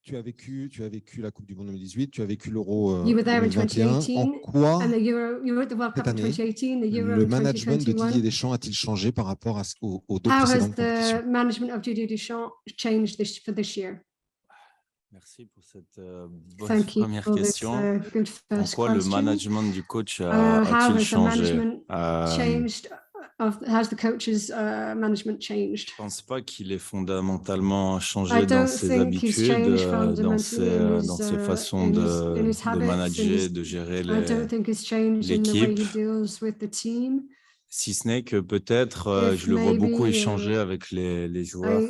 tu as vécu la Coupe du Monde 2018, tu as vécu l'Euro You were there in 2021. 2018 En quoi and you were at the World cette Cup in année 2018, the Euro le in management de 2021. Didier Deschamps a-t-il changé par rapport aux deux How has précédentes the compétitions? management of Didier Deschamps changed for this year? Merci pour cette bonne Thank you première for this question. good En first quoi le question. management du coach How a-t-il has the changé? management changed? Has the coach's management changed? Je ne pense pas qu'il ait fondamentalement I changé dans don't ses think he's habitudes, changed dans fundamentally dans ses façons in de his habits, manager, de gérer I don't think he's changed in the way he l'équipe. deals with the team. Si ce n'est que peut-être, If je le vois beaucoup maybe, échanger avec les joueurs.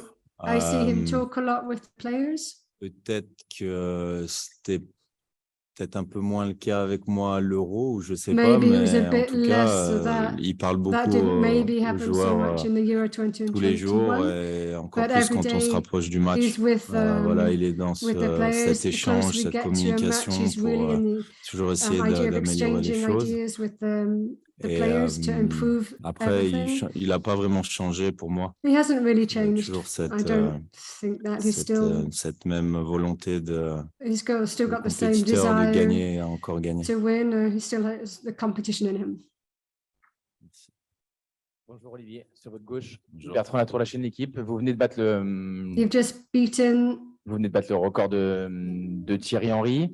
I see him talk a lot with players. Peut-être que c'était peut-être un peu moins le cas avec moi à l'Euro, ou je ne sais pas, Maybe it was a mais en bit tout less cas, that il parle that beaucoup didn't maybe aux happen so joueurs much in the Euro 2021. tous les jours, et encore But plus every quand on se day rapproche du he's match. with Voilà, il est dans with the players. cet The échange, closer we cette get to a match, communication he's pour really in the toujours essayer idea of d'améliorer les exchanging choses. ideas with the Et players to improve après, everything. il n'a pas vraiment changé pour moi. He hasn't really Il a changed. toujours I don't think that he's still cette même volonté he's still got the same compétiteur de desire gagner et encore gagner. to win. He still has the competition in him. Bonjour Olivier, sur votre gauche. Bonjour. Bertrand Latour, la chaîne L'équipe. Vous venez de battre You've just beaten le record de Thierry Henry.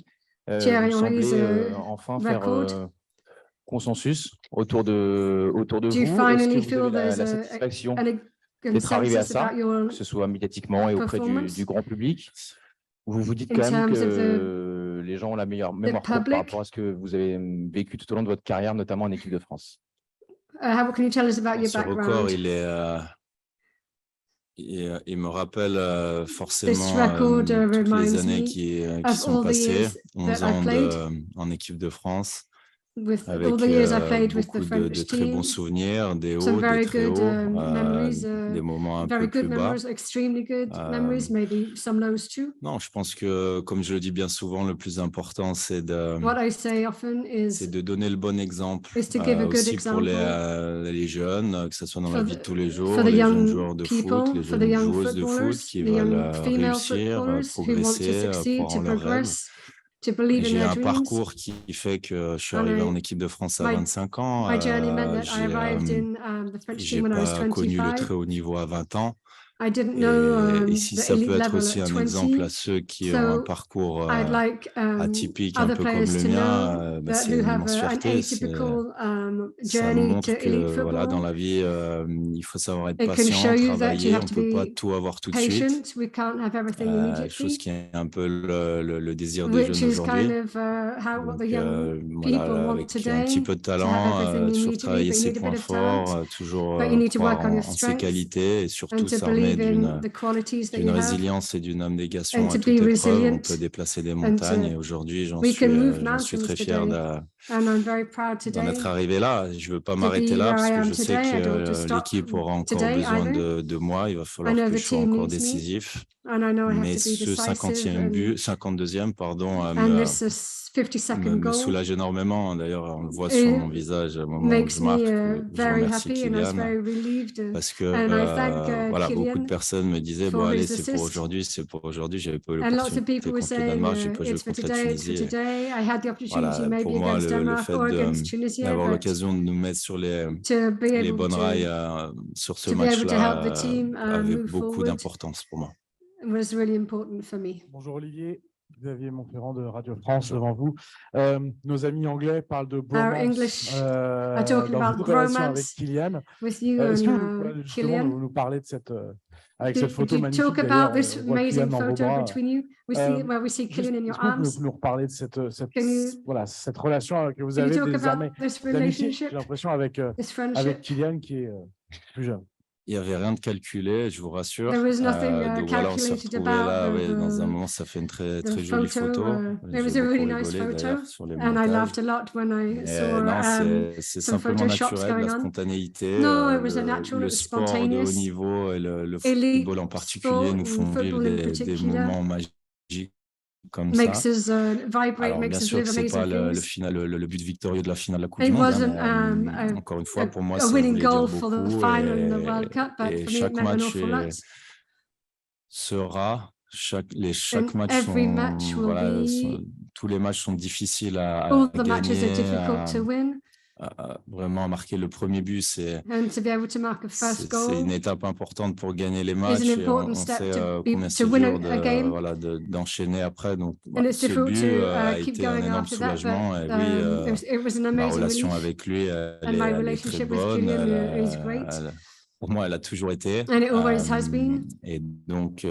Thierry vous Henry's semblez enfin record. faire consensus autour de Do vous. you finally Est-ce que vous feel avez there's la satisfaction a d'être arrivé à consensus ça, about your que ce soit médiatiquement et auprès performance? du grand public? Vous vous dites In quand même terms of que les gens ont la meilleure mémoire courte public? par rapport à ce que vous avez vécu tout au long de votre carrière, notamment en équipe de France. What can you tell us about your Ce record, background? il me rappelle forcément record, toutes reminds les années me qui of sont all the passées, years 11 that I ans played. en équipe de France, With avec all the years I played with the beaucoup de French très bons team, souvenirs, des some hauts, des very très good hauts, memories, des moments un very peu good plus bas. memories, extremely good memories, maybe some lows too. Non, je pense que, comme je le dis bien souvent, le plus important, c'est What I say often is de donner le bon exemple to give a good aussi pour example les jeunes, que ce soit dans la for vie de tous les for jours, the les jeunes young joueurs de foot, people, les for the jeunes young joueuses de foot footballers, qui the veulent young female réussir, footballers who want to progresser, succeed, croire to en leurs rêves. progress, to believe in J'ai their un dreams. parcours qui fait que je suis arrivé en équipe de France à 25 ans. My journey meant that I arrived in the French J'ai team when I was pas connu le 25. très haut niveau à 20 ans. I didn't know Et si the ça elite peut être level aussi at un exemple 20. à ceux qui ont un So parcours I'd like atypique, un other peu comme players le to mien, know that c'est who une have immense an fierté. atypical Ça journey montre to elite que voilà, dans football. la vie, il faut savoir être It can show patient, you that you travailler. have On to peut pas be tout avoir tout de suite. patient. We can't have everything Chose immediately, qui est un peu le désir des which jeunes is kind d'aujourd'hui. of what Donc, the young voilà, people want avec un today, petit peu de to have talent, everything toujours immediately, travailler but you ses need a points bit of talent, forts, toujours but you need to croire work on your en ses strengths qualités et and surtout to s'armer believe in the qualities that d'une you have résilience et d'une abnégation and à to toute be épreuve. On resilient. peut déplacer des And montagnes et aujourd'hui, we can move j'en suis mountains très fier today, and I'm very proud d'en today être arrivé là. Je ne veux pas to m'arrêter be là where parce I que am je sais today. I don't want to que stop l'équipe aura encore today besoin either. de moi. Il va I falloir know que the je sois team encore needs me, décisif. and I know I have Mais to be ce decisive. 52e, pardon, And this is 52nd me goal. soulage énormément. D'ailleurs, on le voit sur mon visage au moment où Makes je marque. me Je very remercie happy, and I was Kylian very relieved. parce que And I thank voilà, beaucoup de Kylian personnes me disaient bon for allez, his c'est pour assist. aujourd'hui, c'est pour aujourd'hui. J'avais pas eu And lots of l'opportunité people were contre le saying, Danemark, j'ai pas joué it's for contre la today, it's for Tunisie. Et today. I had the opportunity voilà, pour maybe moi, against le Denmark fait or against Tunisia, d'avoir but l'occasion de nous mettre sur to be les able bonnes to rails sur ce be able to help the match-là team avait move beaucoup forward d'importance pour moi. was really important for me. Bonjour Olivier, Xavier Montferrand de Radio France devant vous. Nos amis anglais parlent de Our bromance English are talking dans about votre relation avec bromance Kylian. with you Est-ce que and vous justement Kylian. nous parler de cette avec cette Could photo you magnifique talk d'ailleurs, about this on voit Kylian amazing dans vos photo bras. between you? We see Kylian in your Est-ce que vous arms. pouvez nous reparler de cette Can you- voilà, cette relation que vous Can you avez talk désormais about this d'amitié, relationship, j'ai l'impression avec this friendship? avec Kylian qui est plus jeune. Il n'y avait rien de calculé, je vous rassure. There was nothing Donc voilà, on s'est calculated retrouvés là. about Ouais, dans un the moment, ça fait une très the jolie photo. It was J'ai a really beaucoup nice rigolé photo, d'ailleurs sur les and I montages. laughed a lot when I Mais saw non, c'est some simplement photoshops naturel, going la on. spontanéité. No, it was a natural, Le it was sport de haut spontaneous. niveau et le Elite football en particulier sport nous and font vivre football in des particular moments magiques comme makes ça. us vibrate, Alors, bien makes us sûr live que ce n'est pas amazing things. le but victorieux de la finale de la Coupe It du Monde. wasn't Encore une fois, pour moi, a ça winning voulait dire goal for the beaucoup. final in the World Cup, but Et for me it chaque meant an match awful lot. sera, chaque match every match will voilà, be, tous les matchs sont difficiles à all the matches are gagner, difficult to win, vraiment marquer le premier but, c'est and to be able to mark a first c'est goal une étape importante pour gagner les is matchs an et on important step sait to combien c'est win dur a game. voilà, d'enchaîner après. Donc, And it's ce difficult but to a keep été un going énorme after that, soulagement. but Et oui, it was an ma amazing relation relief. avec lui, elle And my est très relationship with bonne. Kylian is great. Pour moi, elle a toujours été. And it always has been. Et donc,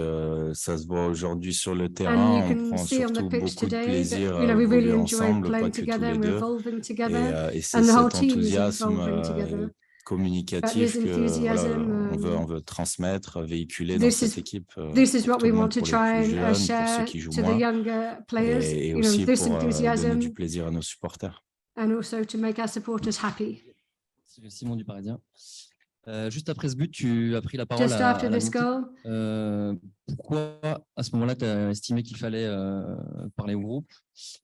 ça se voit aujourd'hui sur le And terrain. you On can prend see on the surtout pitch beaucoup de today plaisir that, à we really évoluer enjoy ensemble, pas playing que tous together les and we're deux. evolving together. Et c'est And the whole cet team is enthousiasme evolving together. communicatif His que voilà, enthusiasm, on veut transmettre, véhiculer dans cette équipe. This is pour what tout we le want monde, to pour les try plus and jeunes, pour ceux share qui jouent to the moins, younger players, et you know, aussi this pour donner enthusiasm, du plaisir à nos supporters. and also to make our supporters happy. Simon du Parisien. Juste après ce but, tu as pris la parole Just à after la this goal, pourquoi, à ce moment-là, tu as estimé qu'il fallait parler au groupe?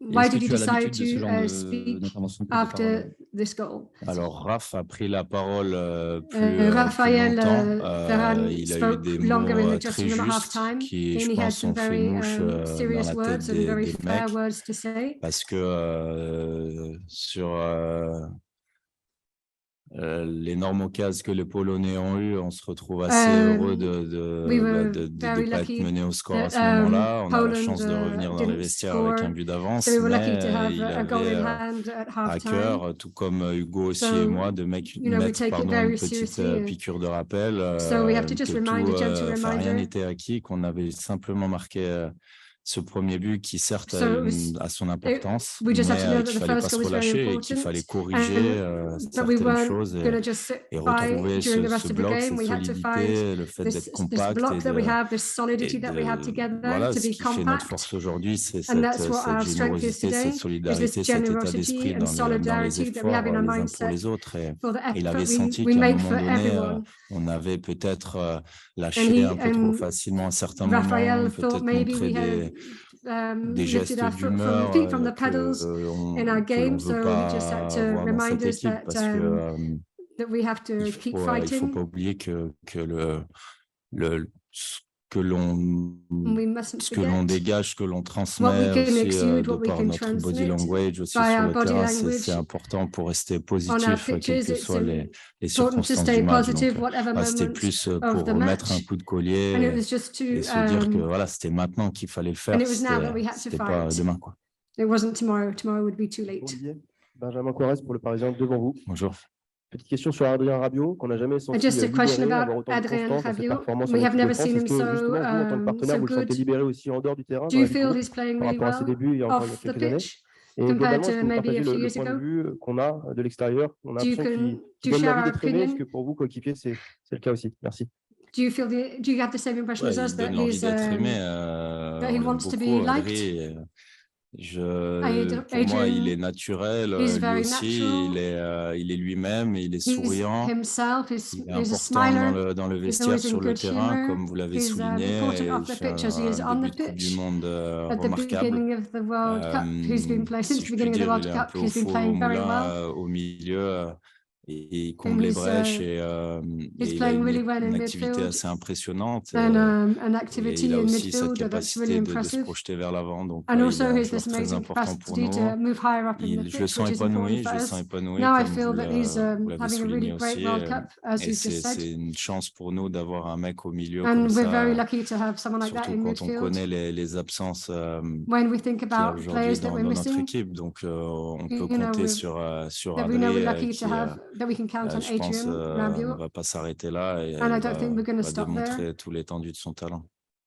why Est-ce que did you tu as decide l'habitude de ce genre to speak d'intervention, de prise de after parole? this goal? Alors, Raph a pris la parole plus Raphaël longtemps. Ferran Il a eu spoke des longer in mots the très dressing room at justes halftime, qui, je and he had pense, some ont fait very mouche dans serious la tête words and very des fair mecs. words to say. Parce que sur l'énorme occasion que les Polonais ont eu, on se retrouve assez heureux de ne pas être mené au score à ce moment-là. On a la chance de revenir dans les vestiaires avec un but d'avance, so we were lucky mais to have il a goal avait in hand at à halftime. cœur, tout comme Hugo aussi So, et moi, de mettre une petite piqûre de rappel So we have to just que remind a gentle rien reminder. n'était acquis, qu'on avait simplement marqué ce premier but qui certes So a son importance, we just mais have to know that qu'il the fallait pas first se goal was very relâcher et qu'il important, fallait corriger but we certaines weren't choses going to just sit et by retrouver during the rest ce of the bloc, game. cette We had to find solidité, le fait d'être this compact block that we et have, this solidity that we have together, voilà, to ce be qui fait notre compact. force aujourd'hui, c'est And that's what cette our strength is générosité, today, cette is this solidarité, cet état generosity d'esprit and dans les solidarity that we have efforts in our les uns pour mindset les autres. Et for the il avait effort senti we qu'à un make moment for donné, everyone. on avait peut-être lâché un peu trop facilement à certains Raphaël moments, thought peut-être maybe montrer we had des gestes d'humeur feet from the pedals in our que l'on game, ne veut so he just had pas to avoir dans remind cette us équipe, that parce que that we have to keep il faut fighting. pas oublier que ce que We mustn't ce que l'on forget dégage, ce que l'on what we transmet can aussi exude, de what we par can notre body transmit language aussi by sur our le body terrain, language. c'est important pour rester On our positif, quelles pictures, que it's soient les important to circonstances stay du match. positive, Donc, whatever c'était moment plus of pour the remettre un match. coup de And it collier was just to, et se dire que voilà, c'était maintenant qu'il fallait le faire, and it was now that we had to c'était pas fight. demain, quoi. It wasn't tomorrow. Tomorrow would be too late. Olivier, Benjamin Corrèze pour le Parisien devant vous. Bonjour. Petite question sur Adrien Rabiot, qu'on n'a jamais senti Just a question libéré, about avoir autant de Adrien constance dans ses Rabiot. performances en We have équipe de never France. seen Est-ce him que justement, vous, en tant que partenaire, so vous le sentez good. libéré aussi en dehors du terrain, Do dans you la vie feel courte, he's playing par really rapport à ses well débuts il y a encore off the quelques années? pitch Et compared globalement, to est-ce que vous maybe partagez a few le years point de ago? vue qu'on a de l'extérieur? On a Do you l'impression qu'il share donne l'envie our d'être aimé. Est-ce opinion? que pour vous, coéquipier, c'est le cas aussi? Merci. Do you have the same impression as Ouais, us il that donne l'envie he's d'être aimé. that he On l'aime wants to be beaucoup, liked? Adrien. Pour Adrian, moi, il est naturel, he's lui very aussi, natural. il est lui-même, il est He's souriant, himself. il est He's a important smiler. dans le He's vestiaire, always in sur le good terrain, humor. comme vous l'avez He's souligné, important et off il the fait pitch as he is un on début the de Coupe du pitch. Monde At the remarquable. beginning of the World Cup, he's been playing Si since the je puis beginning of the dire, World il est un Cup. peu au He's been four, au playing very moulin, well. au milieu, et il comble les he's, brèches, et he's il a playing really well in une activité midfield. assez impressionnante. And an Et activity il a in aussi cette midfield that's capacité really de se impressive. projeter vers l'avant. Donc, And il est also un has joueur this très amazing important pour capacity nous. to move higher up in the Je le pitch, sens which is important épanoui, for je le us. sens épanoui, Now I comme feel that he's vous l'avez having a really souligné great aussi. World Cup, as Et you've just said. c'est une chance pour nous d'avoir un mec au milieu And comme we're very ça, lucky to have someone like that surtout in quand on midfield. connaît les absences When we think qu'il y a about aujourd'hui players that dans we're notre missing, équipe. Donc, on peut you know, compter sur that we know we're Adrien, lucky to have, that we can count on je pense, Adrian ne Rabiot. va pas s'arrêter là et And I don't think we're going to va stop there. démontrer tout l'étendue de son talent.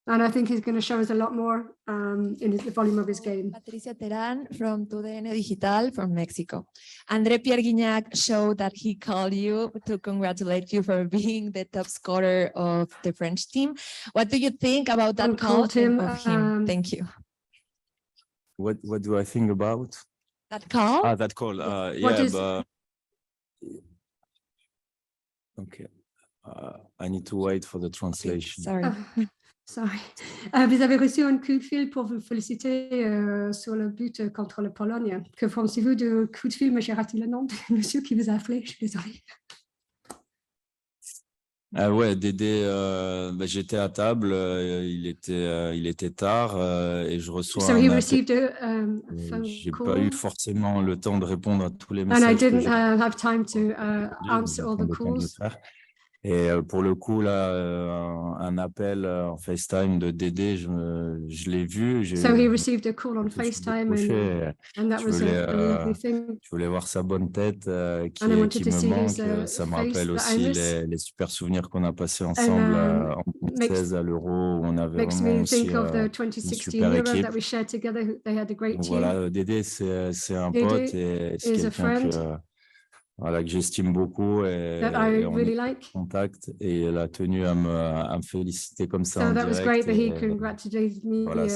And I think he's going to show us a lot more in the volume of his game. Patricia Terán from TUDN Digital from Mexico. André Pierre Guignac showed that he called you to congratulate you for being the top scorer of the French team. What do you think about that And call called him, of him? Thank you. What do I think about? That call? That call. What is- Okay. I need to wait for the translation. Sorry. Sorry. Vous avez reçu un coup de fil pour vous féliciter sur le but contre la Pologne. Que pensez-vous du coup de fil? Mais j'ai raté le nom du monsieur qui vous a appelé. Je suis désolée. Ouais, Dédé, j'étais à table, il était tard et je reçois So un he appel. received a phone J'ai pas call. eu forcément le temps de répondre à tous les And I messages que didn't j'ai have time to je answer all vais the prendre le temps de le calls. faire. Et pour le coup, là, un appel en FaceTime de Dédé, je l'ai vu. So he received a call on Je me suis FaceTime décroché. and that Je was voulais, a lovely thing. je voulais voir sa bonne tête And I qui wanted to me see his manque. Ça me face rappelle that I aussi miss. les super souvenirs qu'on a passés ensemble en 2016 à l'Euro, où on avait Makes vraiment me aussi think of the une 2016 super Euro équipe. that we shared together. They had a great Donc team. voilà, Dédé, c'est un Dédé pote et c'est is a quelqu'un friend voilà, que j'estime beaucoup that I et on est really en like. contact et il a tenu à me féliciter comme ça So en that was great direct. that he Et congratulated me voilà,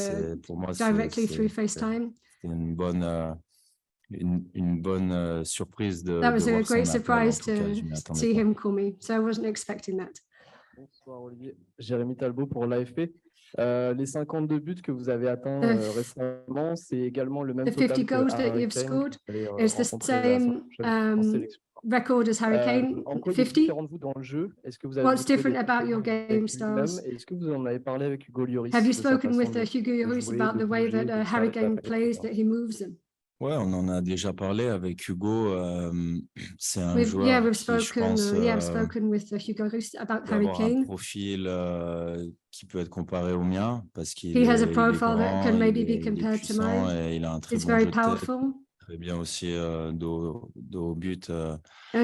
pour moi, directly through FaceTime. c'est une bonne surprise That de was a voir great son appel. En surprise tout cas, je to m'y attendais see pas. him call me. So I wasn't expecting that. Bonsoir Olivier, Jérémy Talbot pour l'AFP. Les 52 buts que vous avez atteints récemment, c'est également le même The total 50 que goals that Harry you've Kane, scored que vous allez is the rencontrer la semaine same prochaine en sélection. record as Harry Kane, En quoi il est 50. différent de vous dans le jeu? Est-ce que vous avez What's trouvé different des about your compléments game avec lui-même? styles? Est-ce que vous en avez parlé avec Hugo Lloris Have you de sa spoken façon with de Hugo Lloris jouer, about de the way bouger, that de Harry tirer la Kane balle, plays, etc. that he moves? Ouais, on en a déjà parlé avec Hugo. C'est un Yeah, joueur we've qui, je spoken. pense, I've spoken with Hugo Lloris about peut Harry avoir un Kane. profil qui peut être comparé au mien parce qu'il He has a est profile that grand, can maybe il be est compared to puissant mine. et il a un très He's bon very jeu de tête. powerful. Très bien aussi dos au but. And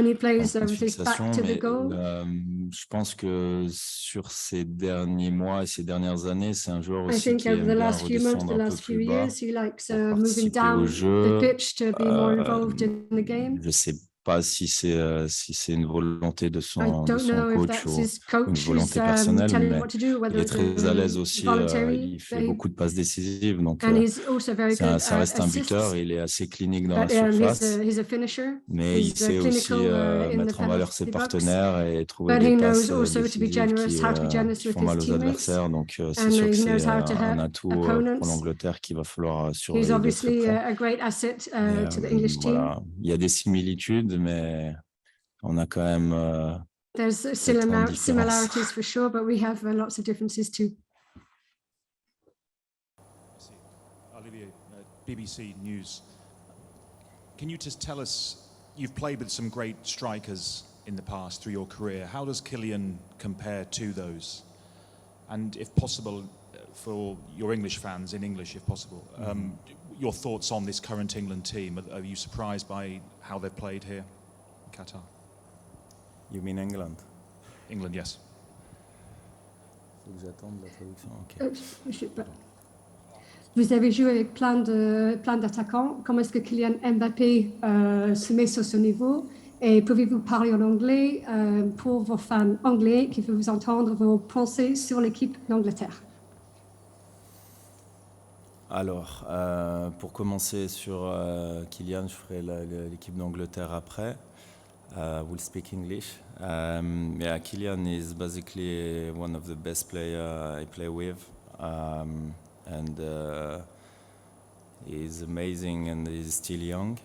he En plays point de with his back fixation, to the mais goal. je pense que sur ces derniers mois et ces dernières années, c'est un joueur I aussi think qui over aime the bien last few months, redescendre the un peu last few plus bas years, he likes pour moving participer au down the jeu. pitch to be more involved in the game. Je sais pas si c'est une volonté de I son don't know if coach that's ou his une coach who's volonté personnelle, telling him mais what to do, il whether est it's très à l'aise aussi. voluntary. Il fait beaucoup de passes décisives, donc And he's also very good ça at reste un buteur. assists. Il est assez clinique dans la But surface, he's a finisher. mais il He's sait aussi clinical in the mettre en valeur ses penalty box. partenaires et trouver But des he passes knows also to be décisives generous, how to be generous qui with font mal his aux teammates. adversaires. Donc c'est And sûr que he c'est knows how to un hurt atout pour opponents. l'Angleterre qu'il va falloir He's surveiller de très obviously près. a great asset Mais, to the English team. voilà, il y a des similitudes, mais on a quand même There's différences. similarities for sure, but we have lots of differences too. Olivier, BBC News. Can you just tell us, you've played with some great strikers in the past through your career. How does Kylian compare to those? And if possible, for your English fans, in English if possible, your thoughts on this current England team. Are you surprised by how they've played here in Qatar? You mean England? England, yes. Faut que j'attende la traduction. Okay. Je sais pas. Vous avez joué avec plein d'attaquants. Comment est-ce que Kylian Mbappé se met sur ce niveau? Et pouvez-vous parler en anglais pour vos fans anglais qui veulent vous entendre vos pensées sur l'équipe d'Angleterre? Alors, pour commencer sur Kylian, je ferai l'équipe d'Angleterre après. We'll speak English. Yeah, Kylian is basically one of the best players I play with. And he's amazing and he's still young,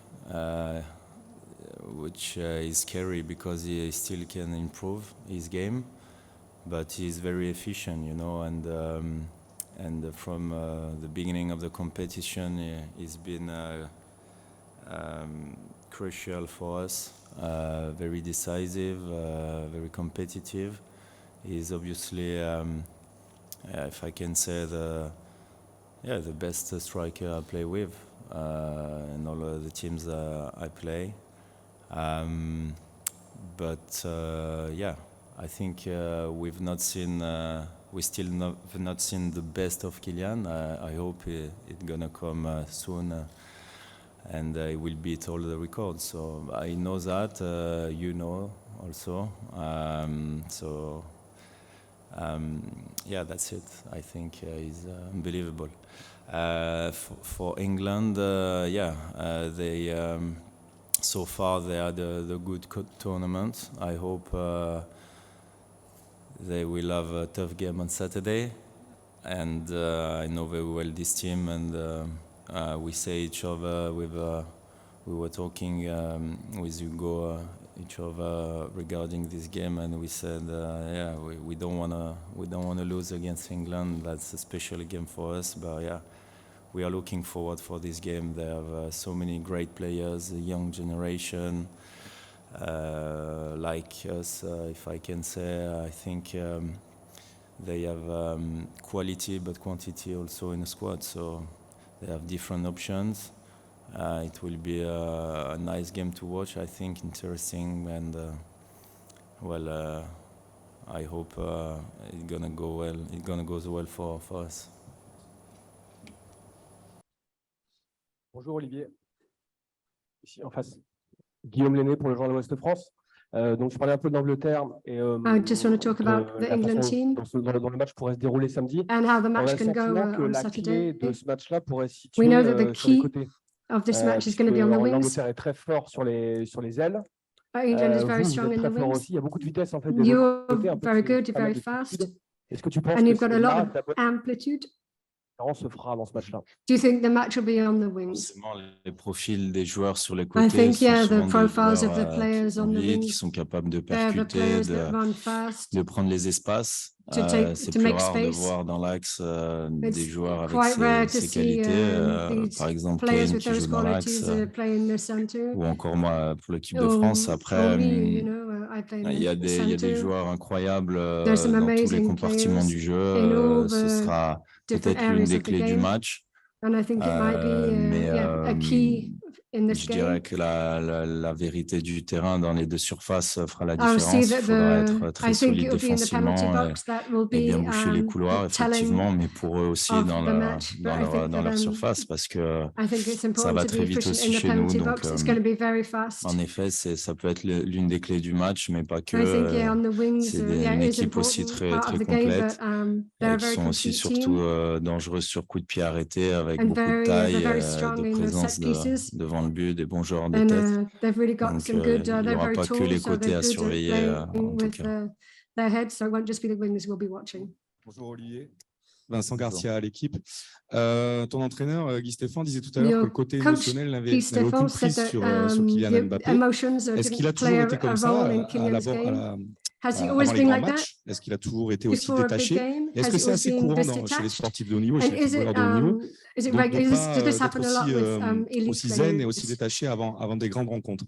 which is scary because he still can improve his game, but he's very efficient, you know, and from the beginning of the competition he's been crucial for us, very decisive, very competitive. He's obviously, if I can say, the best striker I play with in all of the teams I play. But I think we still have not seen the best of Kylian. I hope it's gonna come soon, and he will beat all the records. So I know that, you know also. That's it. I think he's unbelievable. For England, they so far they had the good tournament. I hope they will have a tough game on Saturday, and I know very well this team, and we say each other with. We were talking with Hugo each other regarding this game, and we said, yeah, we don't wanna lose against England. That's a special game for us, but yeah, we are looking forward for this game. They have so many great players, a young generation, like us, if I can say. I think they have quality but quantity also in the squad, so they have different options. It will be a nice game to watch, I think, interesting, and I hope it's gonna go well. It's gonna go well for us. Bonjour Olivier, ici en face. Guillaume Lenné pour le Journal Ouest France. Donc je parlais un peu d'Angleterre et I just want to talk about the la England façon team dont le match pourrait se dérouler samedi. and how the On a match le can go sentiment que on la Saturday. clé de ce match-là pourrait se We situer know that the sur les key côtés. of this match is going to be on the wings. L'Angleterre est très fort sur les ailes. England is very Vous strong êtes in très the fort wings. aussi. Il y a beaucoup de vitesse en fait des You're deux côtés. Un peu very de- good, you're pas mal very de fast, fluide. Est-ce que tu penses and que you've got a c'est lot là of que la bonne amplitude. différence se fera dans ce match-là? Do you think the match will be on the wings? Forcément, les profils des joueurs sur les I côtés think, sont yeah, the souvent des profiles of joueurs the qui players vont on the vite, qui wings, sont capables de they're the percuter, players that run fast, de prendre les espaces. to take- C'est to plus make rare de space. voir dans l'axe des It's joueurs avec quite rare to ces see qualités. these Par exemple, players Kane with qui those joue dans l'axe, qualities play in the center. ou encore moi pour l'équipe de Or- France. or Après, me, you know, I play in il y a the des center. joueurs incroyables There's some dans tous les amazing compartiments players du in all jeu. Ce the sera different peut-être l'une areas des of the clés du game. match. And I think it might be Mais a key in this je game. dirais que la vérité du terrain dans les deux surfaces fera la I'll see différence. Il that faudra être I très think solide it'll be in the penalty défensivement box that will et bien be boucher les couloirs, the telling effectivement, mais pour eux aussi of dans the match. But I think dans for leur them, surface, parce que I think it's ça important va to très be vite efficient aussi in the chez nous. penalty Donc, box. It's going to be very fast. en effet, ça peut être l'une des clés du match, mais pas que. I think, yeah, on the wings, C'est yeah, une it is équipe aussi important très, part très of the game, complète, but they're a qui very sont aussi complete surtout team dangereuses sur coup de pied arrêté, avec and beaucoup de they're taille, very strong de in the présence set pieces. devant le but, des bons joueurs de And tête. they've really got Donc, some good, il n'y they're aura very pas que tall, les so côtés they're à good at surveiller, en playing tout with cas. their heads, so it won't just be the wings we'll be watching. Bonjour Olivier. Vincent Garcia à l'équipe. Ton entraîneur, Guy Stéphane, disait tout à l'heure que Your le côté coach, émotionnel n'avait Guy Stéphane, aucune said prise that sur Kylian the Mbappé. emotions Est-ce qu'il a didn't toujours play été comme a ça role in à Kylian's game. Has he avant always les been grands like that matchs? Est-ce qu'il a toujours été aussi before a big détaché? game? Est-ce Has que he c'est always assez been courant this chez les detached? sportifs de haut niveau, And chez les footballeurs de haut niveau, is it right? Does this happen a lot d'être with elite aussi zen et aussi players? détaché avant des grandes rencontres?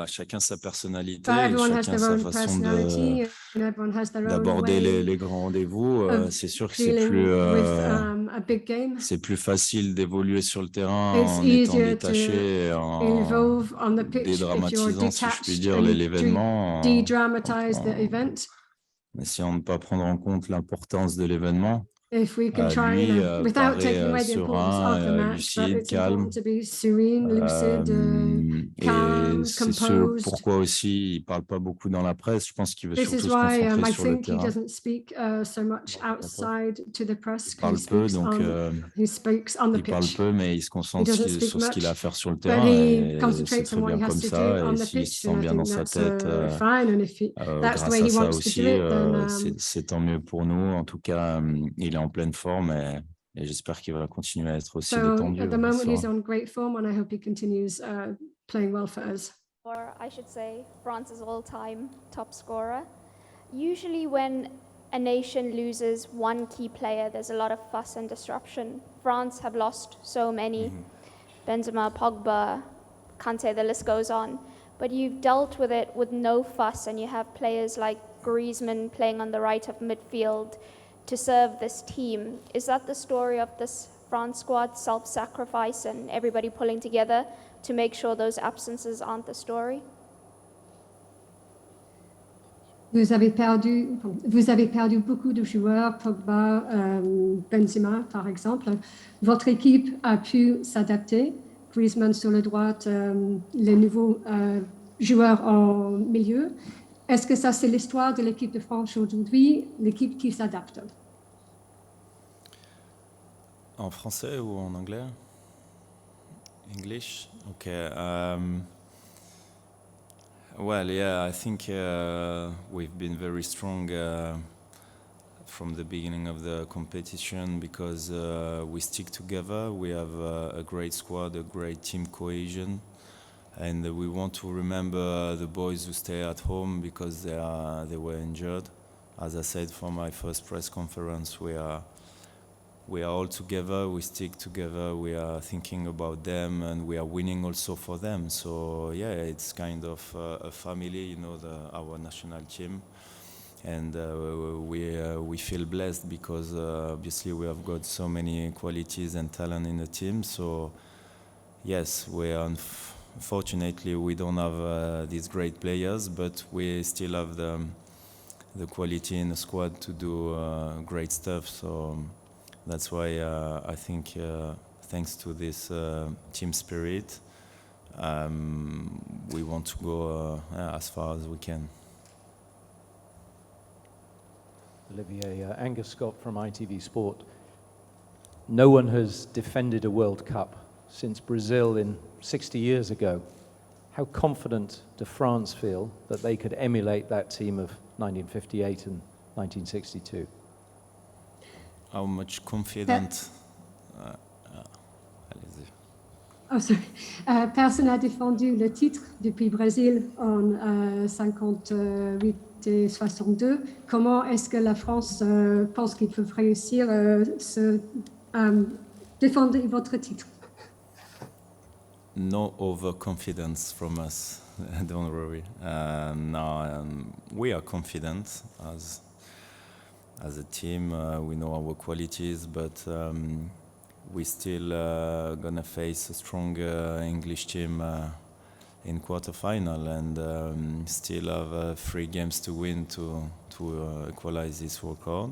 Chacun sa personnalité, But everyone has chacun their sa own façon personality and everyone has their own d'aborder way les grands rendez-vous. of C'est sûr que c'est dealing plus, with a big game. c'est plus facile d'évoluer sur le terrain It's en étant easier to détaché, et en involve on the pitch if you're dédramatisant, si je puis detached dire, and l'événement, de-dramatize the en event. essayant de ne pas prendre en compte l'importance de l'événement. If we can try Lui without paraît taking away the importance of the serein, match, but lucide, it's calme. important to be serene, lucid, calm, Et c'est ce composed. pourquoi aussi il ne parle pas beaucoup dans la presse. Je pense qu'il veut This surtout is se why concentrer I sur le think he terrain. doesn't speak so much outside to the press. Il parle peu, donc He speaks on the il parle pitch. peu, mais il se concentre doesn't sur speak ce qu'il a à much, faire sur le But terrain. he Et c'est concentrates très on what bien he has comme to do ça. on Et the s'il pitch, se and sent I bien dans think sa that's tête, fine. And if that's the grâce way à he ça wants to do aussi, it, then c'est tant mieux pour nous. En tout cas, il est en pleine forme et j'espère qu'il va continuer à être aussi so détendu. at the moment he's on great form, and I hope he continues playing well for us. Or I should say, France's all-time top scorer. Usually when a nation loses one key player, there's a lot of fuss and disruption. France have lost so many, Benzema, Pogba, Kante, the list goes on. But you've dealt with it with no fuss, and you have players like Griezmann playing on the right of midfield to serve this team. Is that the story of this France squad, self-sacrifice and everybody pulling together to make sure those absences aren't the story? Vous avez perdu beaucoup de joueurs, Pogba, Benzema par exemple. Votre équipe a pu s'adapter. Griezmann sur la droite, les nouveaux joueurs en milieu. Est-ce que ça, c'est l'histoire de l'équipe de France aujourd'hui, l'équipe qui s'adapte? En français ou en anglais? English? Okay. Well, yeah, I think we've been very strong from the beginning of the competition because we stick together. We have a great squad, a great team cohesion. and we want to remember the boys who stay at home because they were injured. As I said for my first press conference, we are all together, we stick together, we are thinking about them, and we are winning also for them. So yeah, it's kind of a family, you know, our national team. And we feel blessed because obviously we have got so many qualities and talent in the team. So yes, unfortunately we don't have these great players, but we still have the quality in the squad to do great stuff. So that's why I think thanks to this team spirit, we want to go as far as we can. Olivier, Angus Scott from ITV Sport. No one has defended a World Cup since Brazil in 60 years ago. How confident do France feel that they could emulate that team of 1958 and 1962? How much confident? Oh, sorry. Personne n'a défendu le titre depuis Brésil en 58 et 62. Comment est-ce que la France pense qu'ils peuvent réussir défendre votre titre? No overconfidence from us, don't worry. No, we are confident as a team. We know our qualities, but we still gonna face a stronger English team in quarterfinal, and still have 3 games to win to equalize this record.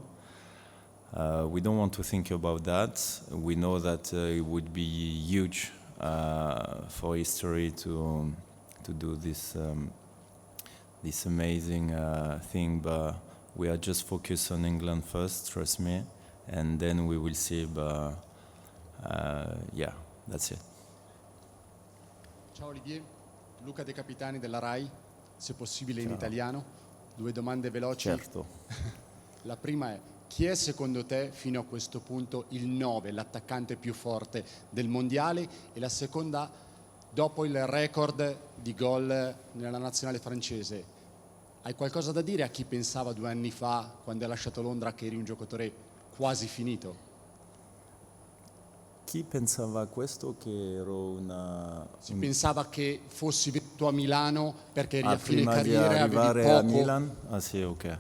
We don't want to think about that. We know that it would be huge for history to do this amazing thing, but we are just focused on England first, trust me, and then we will see. But yeah, that's it. Ciao Olivier, Luca De Capitani della RAI, se possibile in italiano. 2 domande veloci. Certo. La prima è: chi è secondo te fino a questo punto il 9, l'attaccante più forte del mondiale? E la seconda, dopo il record di gol nella nazionale francese, hai qualcosa da dire a chi pensava 2 anni fa, quando hai lasciato Londra, che eri un giocatore quasi finito? Chi pensava a questo? Che ero Si pensava che fossi venuto a Milano perché eri a fine prima carriera di e avevi arrivare poco. a Milan? Ah sì, ok.